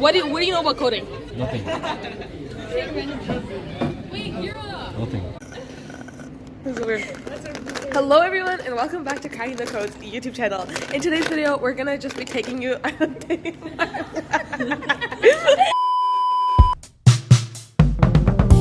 What do you know about coding? Nothing. Nothing. This is weird. Hello everyone and welcome back to Cracking the Code's YouTube channel. In today's video, we're gonna just be taking you on a day.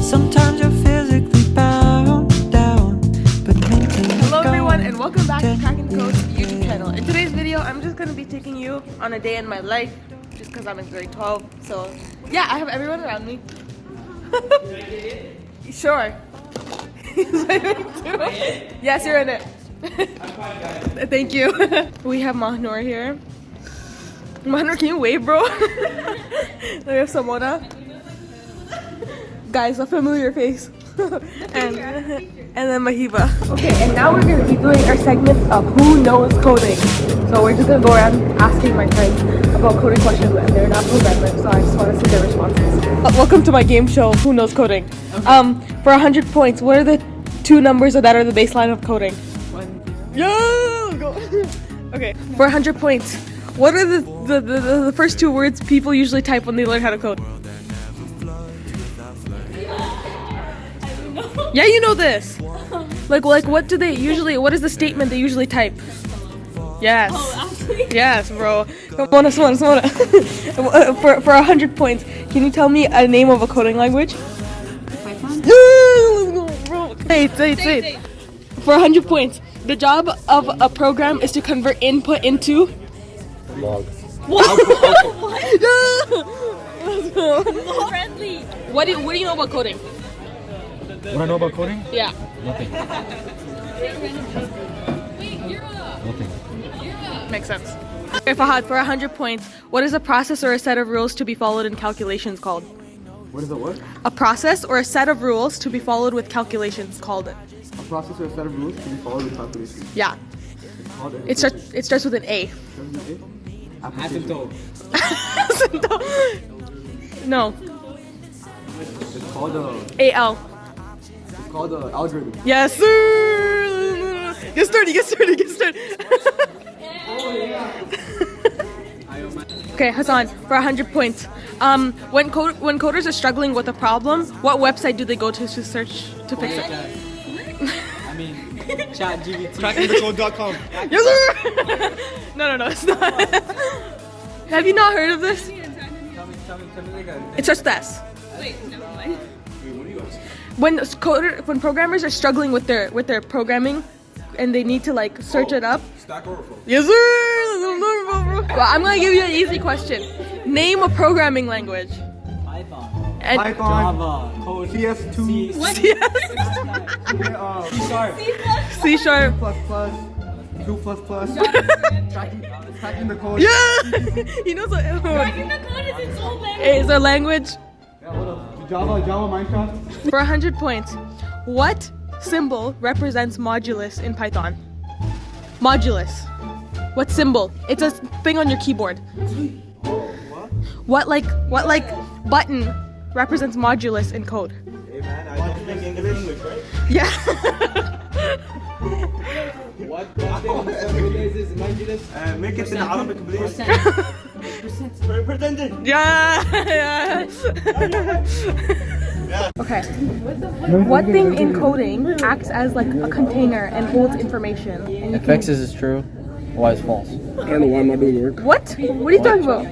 Sometimes you're physically bound down, but mentally Hello everyone and welcome back to Cracking the Code's YouTube channel. In today's video, I'm just gonna be taking you on a day in my life, just because I'm in grade 12. So yeah, I have everyone around me. Sure. Yes, you're in it. Thank you. We have Mahnur here. Mahnur, can you wave, bro? We have Samona. Guys, a familiar face. and then Mahiba. Okay, and now we're gonna be doing our segment of Who Knows Coding. So we're just gonna go around asking my friends about coding questions, and they're not programmers, so I just want to see their responses. Welcome to my game show, Who Knows Coding. Okay. For 100 points, what are the two numbers that are the baseline of coding? 1, 0. Yeah, go. Okay, for 100 points, what are the first two words people usually type when they learn how to code? Yeah, you know this. Like what do they usually? What is the statement they usually type? Yes. Oh, actually? Yes, bro. Come on. For 100 points, can you tell me a name of a coding language? Python? Bro. Say it. For 100 points, the job of a program is to convert input into Log. what? Friendly. What do you know about coding? What I know about coding? Yeah. Nothing. Nothing. Makes sense. Okay, Fahad, for 100 points, what is a process or a set of rules to be followed in calculations called? What is a what? A process or a set of rules to be followed with calculations called it. A process or a set of rules to be followed with calculations. Yeah. It's called It starts with an A. Asymptote. No. It's called A-L. it's called a algorithm. Yes, sir. Get started. Okay, Hassan, for 100 points. When coders are struggling with a problem, what website do they go to search to fix it? I mean, ChatGPT. Crackingthecode.com. Yes, sir. No, it's not. Have you not heard of this? Tell me like a... It starts with S. Wait, never mind. When programmers are struggling with their programming, and they need to like search it up. Stack Overflow. Yes, sir. Well, I'm gonna give you an easy question. Name a programming language. Python. And Python. Java. Code. CS2. C Sharp. C#++, 2++. Cracking the code. Yeah. He knows what. Cracking the code is its own language. It's a language. Yeah, what else? Java, Minecraft. For 100 points, what symbol represents modulus in Python? Modulus. What symbol? It's a thing on your keyboard. What button represents modulus in code? Hey man, I don't think English, right? Yeah. What symbolizes modulus? Make it in Arabic, please. Pretending. Yeah. Okay. What thing in coding acts as like a container and holds information? And If X is true, Y is false. I don't know why I'm not doing work. What? What are you talking about?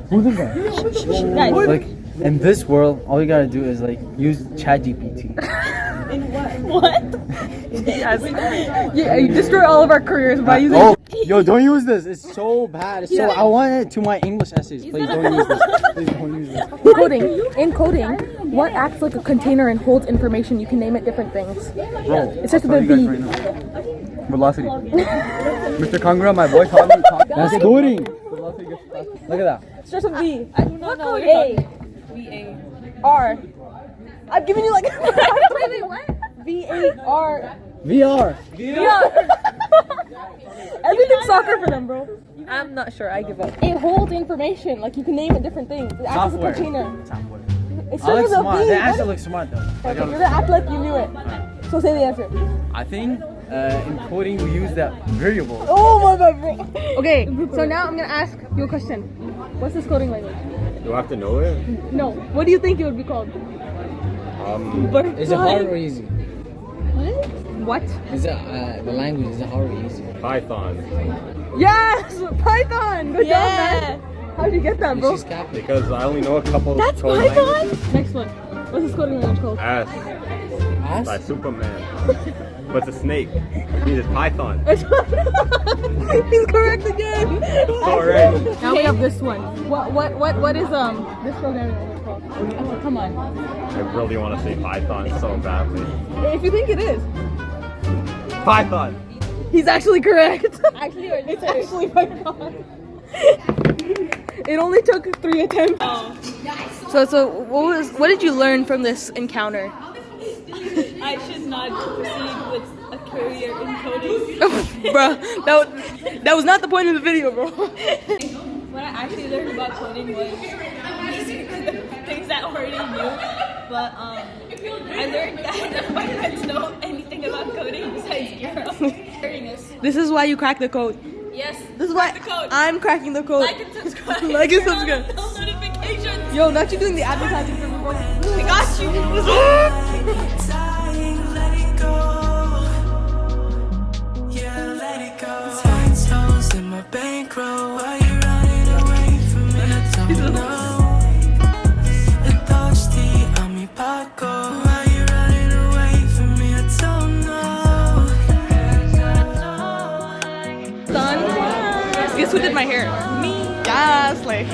Who's this guy? Guys. Like, in this world, all you gotta do is like use ChatGPT. What? Yes. Yeah, you destroy all of our careers by using. Oh, yo, don't use this. It's so bad. I want it to my English essays. Please don't use this. Please don't use this. In coding, what acts like a container and holds information? You can name it different things. Bro, It starts with a I'll tell you V. guys right now. Velocity. Mr. Kangra, my boy taught me. That's coding. Look at that. It starts with V. I do not know what A. VA. R. I've given you like. Wait, what? V-A-R. VR. Everything's soccer for them, bro. I'm not sure. I give up. It holds information. Like you can name it different things. It acts as a Software. container. Software. It I starts look with a smart. V. The answer looks smart though. Okay, you're gonna act like you knew it. So say the answer. I think in coding we use that variable. Oh my god, bro. Okay, so now I'm gonna ask you a question. What's this coding language? Do I have to know it? No. What do you think it would be called? Is it hard or easy? What? Is it the language? Is it hard or easy? Python. Yes! Python! Good job, man! How'd you get that, bro? She's capping. Because I only know a couple of That's coding Python? languages. Next one. What's this coding language called? Ass. By Ass? Superman. But it's a snake. It means it's Python. He's correct again! Alright. Now we have this one. What is this programming language called? Oh, come on. I really want to say Python so badly. If you think it is. Python! He's actually correct. Actually, it's actually Python. It only took 3 attempts. So what did you learn from this encounter? I should not proceed with a career in coding. Bro, that was not the point of the video, bro. What I actually learned about coding was things that I already knew. But I learned that none of my friends know anything about coding besides Gira. This is why you crack the code. Yes. This is why the code. I'm cracking the code. Like and subscribe. Like and Turn on subscribe. the bell notifications. Yo, not you doing the advertising for me, bro. I got you. Guess who did my hair? Me. Yes, like.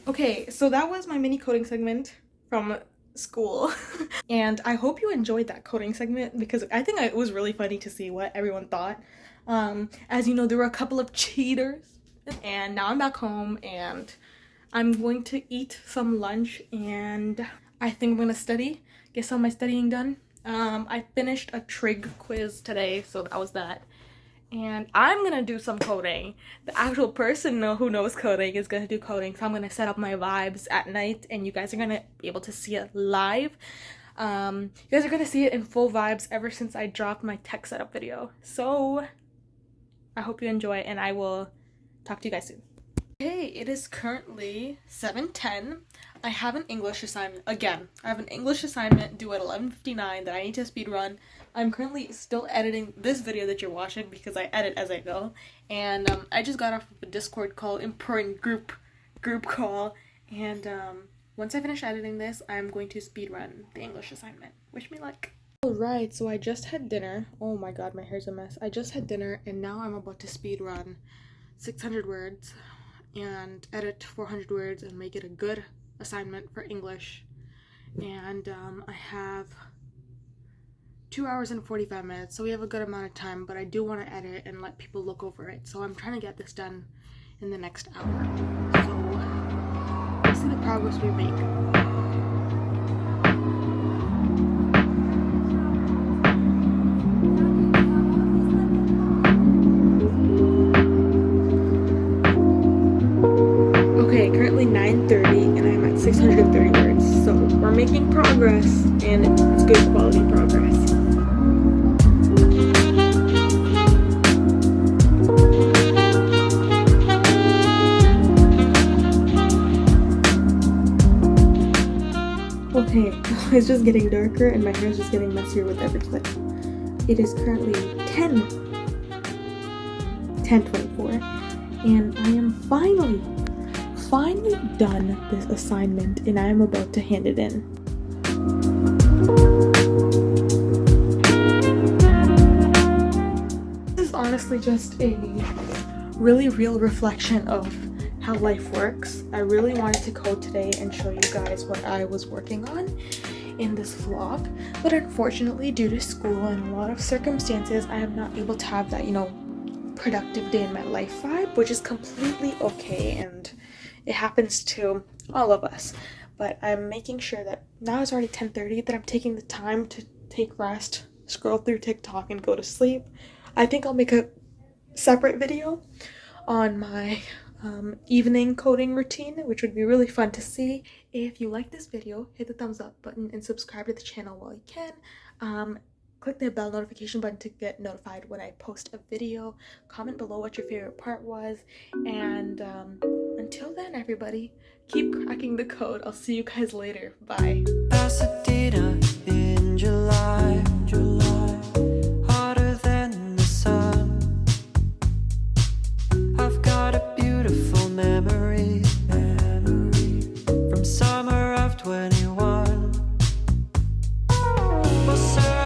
Okay, so that was my mini coding segment from school. And I hope you enjoyed that coding segment because I think it was really funny to see what everyone thought. As you know, there were a couple of cheaters. And now I'm back home and I'm going to eat some lunch and I think I'm gonna study, get some of my studying done. I finished a trig quiz today, so that was that. And I'm gonna do some coding. The actual person who knows coding is gonna do coding, so I'm gonna set up my vibes at night and you guys are gonna be able to see it live. You guys are gonna see it in full vibes ever since I dropped my tech setup video. So I hope you enjoy and I will talk to you guys soon. Okay, it is currently 7:10. I have an English assignment. Again, I have an English assignment due at 11:59 that I need to speedrun. I'm currently still editing this video that you're watching because I edit as I go. And I just got off of a Discord call, important group call. And once I finish editing this, I'm going to speedrun the English assignment. Wish me luck. Alright, so I just had dinner. Oh my god, my hair's a mess. I just had dinner and now I'm about to speedrun 600 words and edit 400 words and make it a good assignment for English. And I have 2 hours and 45 minutes, so we have a good amount of time, but I do want to edit and let people look over it, so I'm trying to get this done in the next hour. So let's see the progress we make. Okay, currently 9:30 and I'm at 630 words, so we're making progress and it's good quality progress. Okay, it's just getting darker and my hair is just getting messier with every clip. It is currently 10:24 and I am finally done this assignment and I am about to hand it in. This is honestly just a really real reflection of how life works. I really wanted to code today and show you guys what I was working on in this vlog, but unfortunately due to school and a lot of circumstances I am not able to have that, you know, productive day in my life vibe, which is completely okay and it happens to all of us. But I'm making sure that now it's already 10:30 that I'm taking the time to take rest, scroll through TikTok and go to sleep. I think I'll make a separate video on my evening coding routine, which would be really fun to see. If you like this video, hit the thumbs up button and subscribe to the channel while you can. click the bell notification button to get notified when I post a video. Comment below what your favorite part was. And until then, everybody, keep cracking the code. I'll see you guys later. Bye. Pasadena in July.